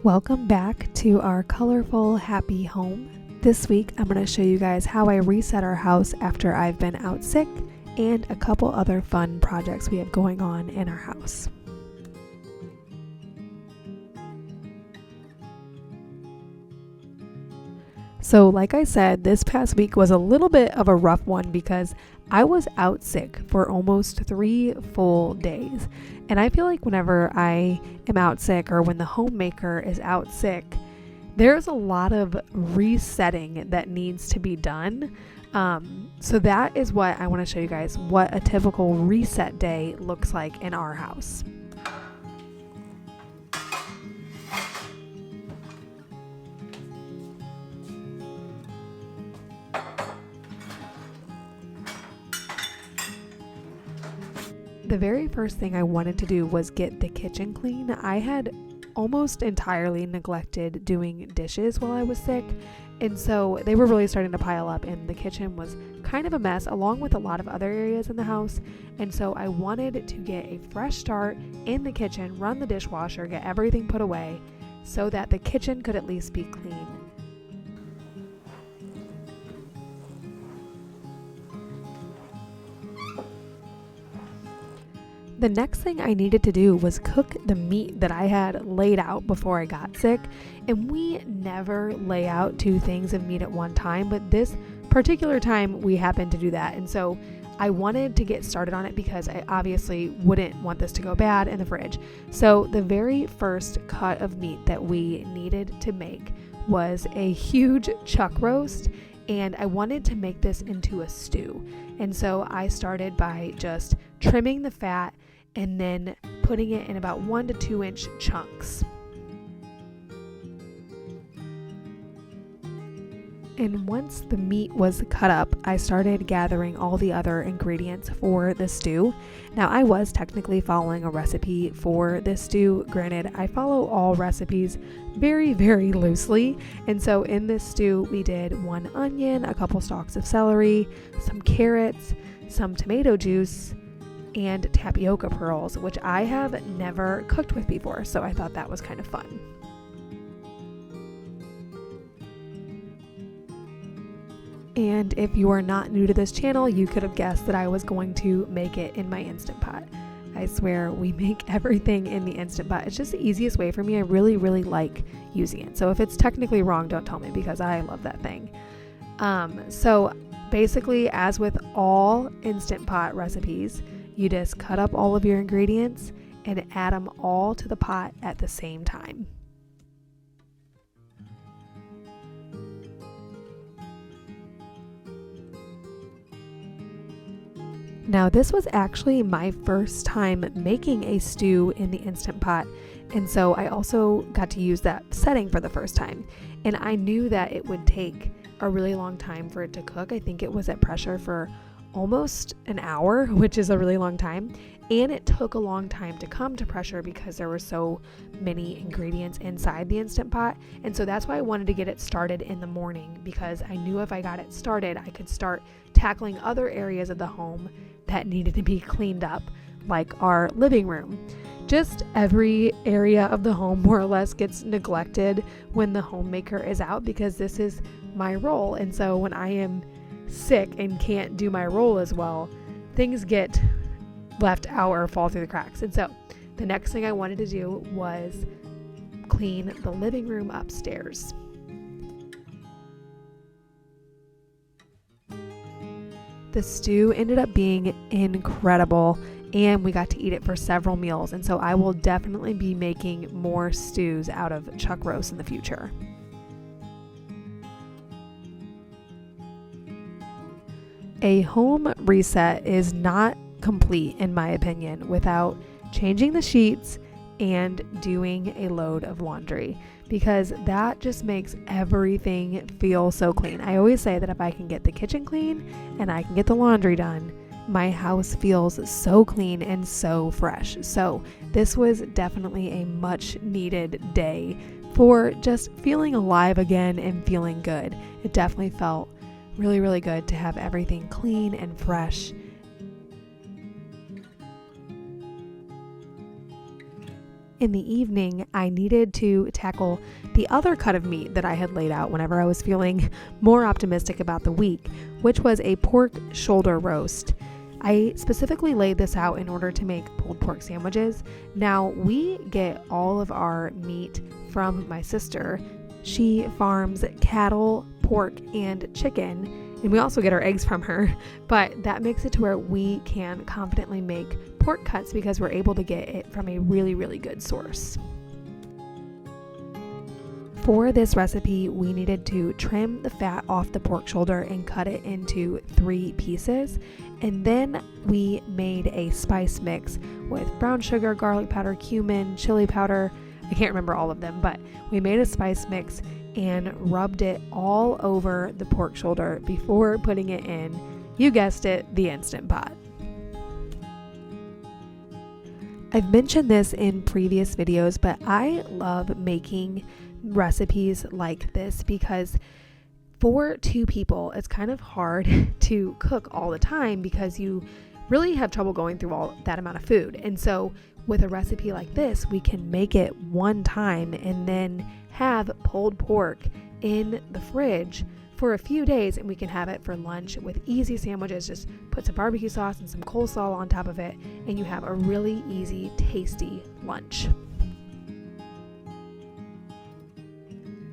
Welcome back to our colorful, happy home. This week, I'm going to show you guys how I reset our house after I've been out sick and a couple other fun projects we have going on in our house. So like I said, this past week was a little bit of a rough one because I was out sick for almost 3 full days. And I feel like whenever I am out sick or when the homemaker is out sick, there's a lot of resetting that needs to be done. So that is what I want to show you guys, what a typical reset day looks like in our house. The very first thing I wanted to do was get the kitchen clean. I had almost entirely neglected doing dishes while I was sick, and so they were really starting to pile up, and the kitchen was kind of a mess along with a lot of other areas in the house. And so I wanted to get a fresh start in the kitchen, run the dishwasher, get everything put away so that the kitchen could at least be clean. The next thing I needed to do was cook the meat that I had laid out before I got sick, and we never lay out 2 things of meat at one time, but this particular time we happened to do that, and so I wanted to get started on it because I obviously wouldn't want this to go bad in the fridge. So the very first cut of meat that we needed to make was a huge chuck roast, and I wanted to make this into a stew. And so I started by just trimming the fat and then putting it in about 1 to 2 inch chunks. And once the meat was cut up, I started gathering all the other ingredients for the stew. Now, I was technically following a recipe for this stew. Granted, I follow all recipes very, very loosely. And so in this stew, we did 1 onion, a couple stalks of celery, some carrots, some tomato juice, and tapioca pearls, which I have never cooked with before. So I thought that was kind of fun. And if you are not new to this channel, you could have guessed that I was going to make it in my Instant Pot. I swear we make everything in the Instant Pot. It's just the easiest way for me. I really, really like using it. So if it's technically wrong, don't tell me because I love that thing. So basically, as with all Instant Pot recipes, you just cut up all of your ingredients and add them all to the pot at the same time. Now, this was actually my first time making a stew in the Instant Pot, and so I also got to use that setting for the first time. And I knew that it would take a really long time for it to cook. I think it was at pressure for almost an hour, which is a really long time. And it took a long time to come to pressure because there were so many ingredients inside the Instant Pot. And so that's why I wanted to get it started in the morning, because I knew if I got it started, I could start tackling other areas of the home that needed to be cleaned up, like our living room. Just every area of the home more or less gets neglected when the homemaker is out, because this is my role. And so when I am sick and can't do my role as well, things get left out or fall through the cracks. And so the next thing I wanted to do was clean the living room upstairs. The stew ended up being incredible, and we got to eat it for several meals. And so I will definitely be making more stews out of chuck roast in the future. A home reset is not complete, in my opinion, without changing the sheets and doing a load of laundry, because that just makes everything feel so clean. I always say that if I can get the kitchen clean and I can get the laundry done, my house feels so clean and so fresh. So this was definitely a much needed day for just feeling alive again and feeling good. It definitely felt really, really good to have everything clean and fresh. in the evening, I needed to tackle the other cut of meat that I had laid out whenever I was feeling more optimistic about the week, which was a pork shoulder roast. I specifically laid this out in order to make pulled pork sandwiches. Now, we get all of our meat from my sister. She farms cattle, pork, and chicken, and we also get our eggs from her, but that makes it to where we can confidently make pork cuts because we're able to get it from a really, really good source. For this recipe, we needed to trim the fat off the pork shoulder and cut it into 3 pieces. And then we made a spice mix with brown sugar, garlic powder, cumin, chili powder. I can't remember all of them, but we made a spice mix and rubbed it all over the pork shoulder before putting it in, you guessed it, the Instant Pot. I've mentioned this in previous videos, but I love making recipes like this because for 2 people, it's kind of hard to cook all the time because you really have trouble going through all that amount of food. And so with a recipe like this, we can make it one time and then have pulled pork in the fridge for a few days, and we can have it for lunch with easy sandwiches. Just put some barbecue sauce and some coleslaw on top of it, and you have a really easy, tasty lunch.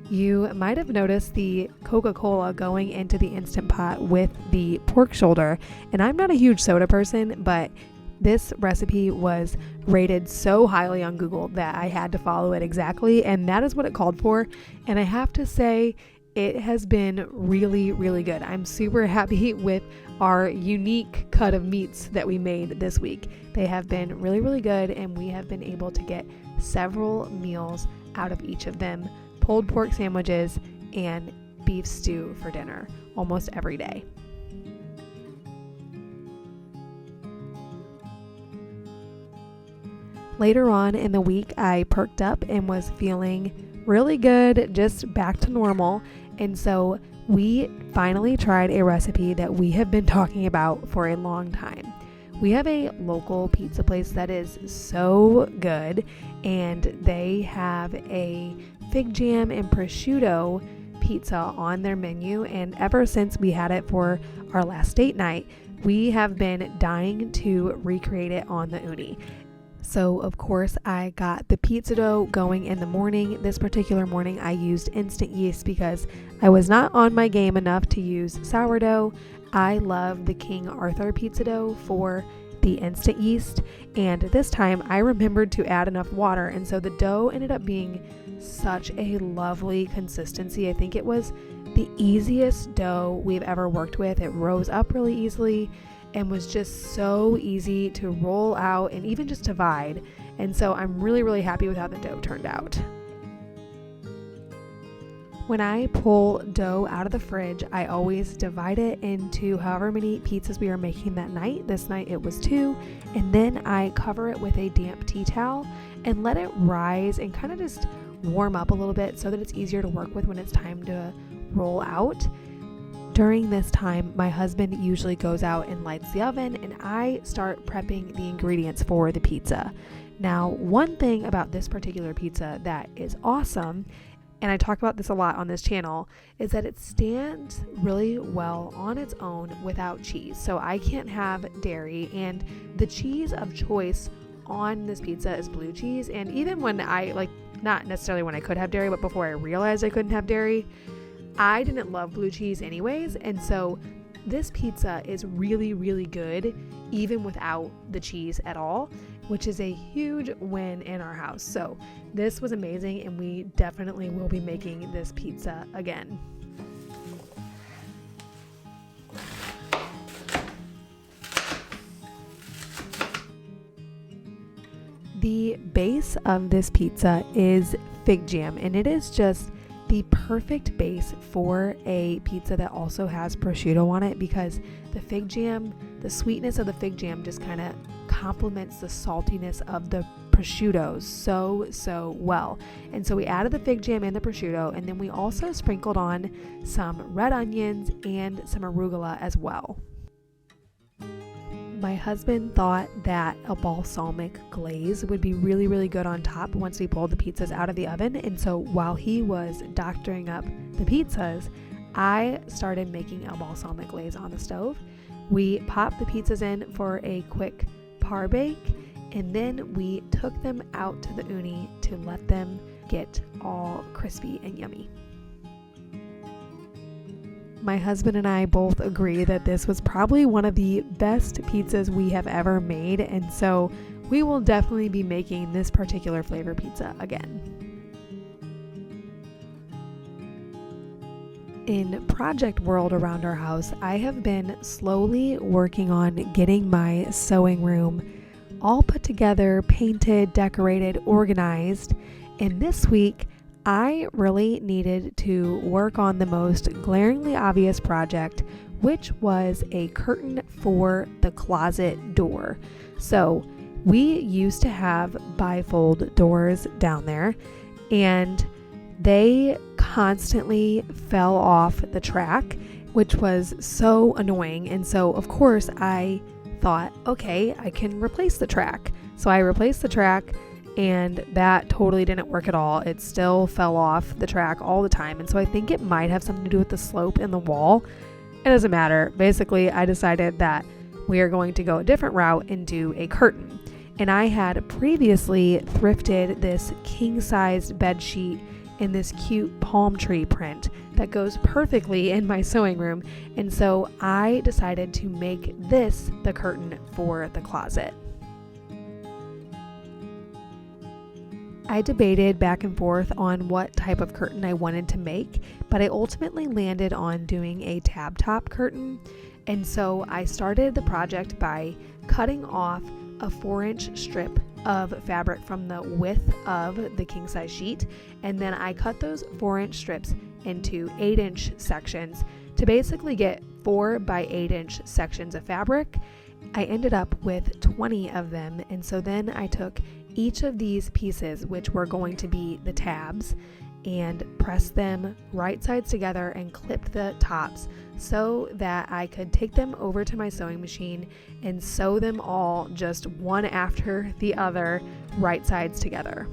You might have noticed the Coca-Cola going into the Instant Pot with the pork shoulder, and I'm not a huge soda person, but this recipe was rated so highly on Google that I had to follow it exactly, and that is what it called for. And I have to say, it has been really, really good. I'm super happy with our unique cut of meats that we made this week. They have been really, really good, and we have been able to get several meals out of each of them. Pulled pork sandwiches and beef stew for dinner almost every day. Later on in the week, I perked up and was feeling really good, just back to normal. And so we finally tried a recipe that we have been talking about for a long time. We have a local pizza place that is so good, and they have a fig jam and prosciutto pizza on their menu. And ever since we had it for our last date night, we have been dying to recreate it on the uni. So of course I got the pizza dough going in the morning. This particular morning I used instant yeast because I was not on my game enough to use sourdough. I love the King Arthur pizza dough for the instant yeast, and this time I remembered to add enough water, and so the dough ended up being such a lovely consistency. I think it was the easiest dough we've ever worked with. It rose up really easily and was just so easy to roll out and even just divide. And so I'm really, really happy with how the dough turned out. When I pull dough out of the fridge, I always divide it into however many pizzas we are making that night. This night it was 2. And then I cover it with a damp tea towel and let it rise and kind of just warm up a little bit so that it's easier to work with when it's time to roll out. During this time, my husband usually goes out and lights the oven, and I start prepping the ingredients for the pizza. Now, one thing about this particular pizza that is awesome, and I talk about this a lot on this channel, is that it stands really well on its own without cheese. So I can't have dairy, and the cheese of choice on this pizza is blue cheese. And even when not necessarily when I could have dairy, but before I realized I couldn't have dairy, I didn't love blue cheese anyways, and so this pizza is really, really good even without the cheese at all, which is a huge win in our house. So this was amazing, and we definitely will be making this pizza again. The base of this pizza is fig jam, and it is just the perfect base for a pizza that also has prosciutto on it, because the fig jam, the sweetness of the fig jam just kind of complements the saltiness of the prosciutto so well. And so we added the fig jam and the prosciutto, and then we also sprinkled on some red onions and some arugula as well. My husband thought that a balsamic glaze would be really, really good on top once we pulled the pizzas out of the oven. And so while he was doctoring up the pizzas, I started making a balsamic glaze on the stove. We popped the pizzas in for a quick par bake, and then we took them out to the uni to let them get all crispy and yummy. My husband and I both agree that this was probably one of the best pizzas we have ever made, and so we will definitely be making this particular flavor pizza again. In project world around our house, I have been slowly working on getting my sewing room all put together, painted, decorated, organized, and this week I really needed to work on the most glaringly obvious project, which was a curtain for the closet door. So we used to have bifold doors down there, and they constantly fell off the track, which was so annoying. And so of course I thought, okay, I can replace the track. So I replaced the track, and that totally didn't work at all. It still fell off the track all the time. And so I think it might have something to do with the slope in the wall. It doesn't matter. Basically, I decided that we are going to go a different route and do a curtain. And I had previously thrifted this king-sized bed sheet in this cute palm tree print that goes perfectly in my sewing room. And so I decided to make this the curtain for the closet. I debated back and forth on what type of curtain I wanted to make, but I ultimately landed on doing a tab top curtain. And so I started the project by cutting off a 4-inch strip of fabric from the width of the king size sheet, and then I cut those 4-inch strips into 8-inch sections to basically get 4 by 8-inch sections of fabric. I ended up with 20 of them, and so then I took each of these pieces, which were going to be the tabs, and pressed them right sides together and clipped the tops so that I could take them over to my sewing machine and sew them all just one after the other, right sides together.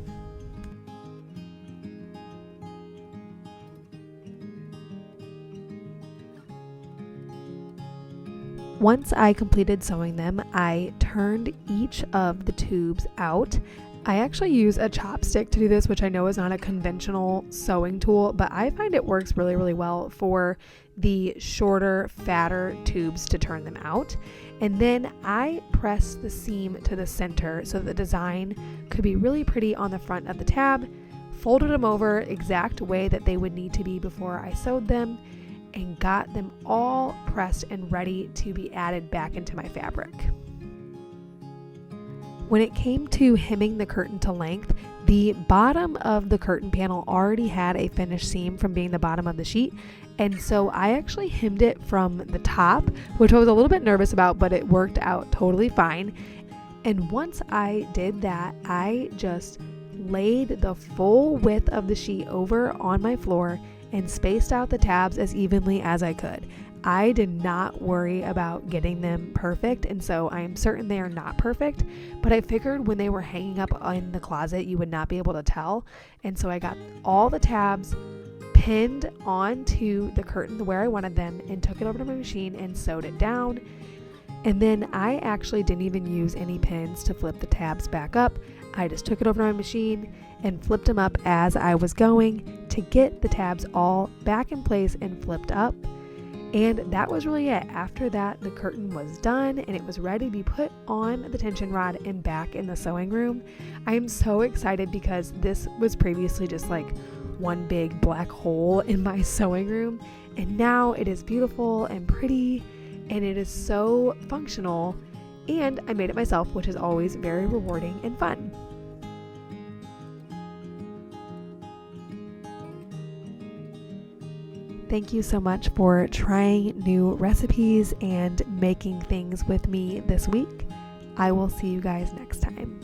Once I completed sewing them, I turned each of the tubes out. I actually use a chopstick to do this, which I know is not a conventional sewing tool, but I find it works really, really well for the shorter, fatter tubes to turn them out. And then I press the seam to the center so the design could be really pretty on the front of the tab, folded them over exact way that they would need to be before I sewed them, and got them all pressed and ready to be added back into my fabric. When it came to hemming the curtain to length, the bottom of the curtain panel already had a finished seam from being the bottom of the sheet, and so I actually hemmed it from the top, which I was a little bit nervous about, but it worked out totally fine. And once I did that, I just laid the full width of the sheet over on my floor and spaced out the tabs as evenly as I could. I did not worry about getting them perfect, and so I am certain they are not perfect, but I figured when they were hanging up in the closet, you would not be able to tell. And so I got all the tabs pinned onto the curtain where I wanted them and took it over to my machine and sewed it down. And then I actually didn't even use any pins to flip the tabs back up. I just took it over to my machine and flipped them up as I was going to get the tabs all back in place and flipped up. And that was really it. After that, the curtain was done and it was ready to be put on the tension rod and back in the sewing room. I am so excited because this was previously just like one big black hole in my sewing room, and now it is beautiful and pretty, and it is so functional, and I made it myself, which is always very rewarding and fun. Thank you so much for trying new recipes and making things with me this week. I will see you guys next time.